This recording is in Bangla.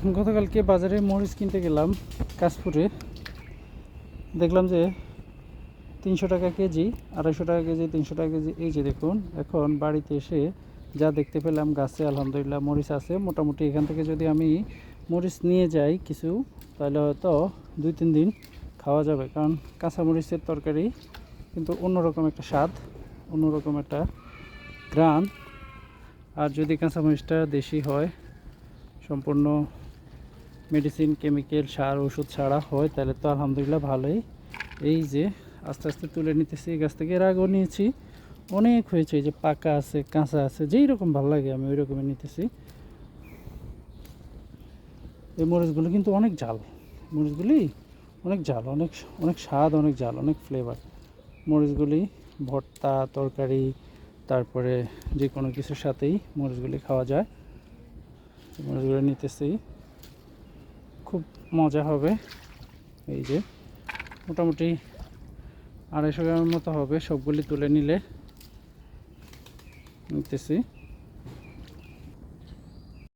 গতকালকে বাজারে মরিচ কিনতে গেলাম কাশপুরে। দেখলাম যে 300 টাকা কেজি, 250 টাকা কেজি, 300 টাকা কেজি। এই যে দেখুন, এখন বাড়িতে এসে যা দেখতে পেলাম, গাছে আলহামদুলিল্লাহ মরিচ আছে মোটামুটি। এখান থেকে যদি আমি মরিচ নিয়ে যাই কিছু, তাহলে হয়তো 2-3 দিন খাওয়া যাবে। কারণ কাঁচা মরিচের তরকারি কিন্তু অন্যরকম একটা স্বাদ, অন্যরকম একটা ঘ্রাণ। আর যদি কাঁচা মরিচটা দেশি হয়, সম্পূর্ণ মেডিসিন, কেমিক্যাল, সার, ওষুধ ছাড়া হয়, তাহলে তো আলহামদুলিল্লাহ ভালোই। এই যে আস্তে আস্তে তুলে নিতেছি গাছ থেকে। এর আগেও নিয়েছি, অনেক হয়েছে। এই যে পাকা আছে, কাঁচা আছে, যেই রকম ভালো লাগে আমি ওই রকমই নিতেছি। এই মরিচগুলো কিন্তু অনেক ঝাল, মরিচগুলি অনেক ঝাল, অনেক অনেক স্বাদ, অনেক ঝাল, অনেক ফ্লেভার মরিচগুলি। ভর্তা, তরকারি, তারপরে যে কোনো কিছুর সাথেই মরিচগুলি খাওয়া যায়। মরিচগুলো নিতেছি, খুব মজা হবে। এই যে মোটামুটি 250 গ্রামের মতো হবে, সবগুলি তুলে নিতেছি।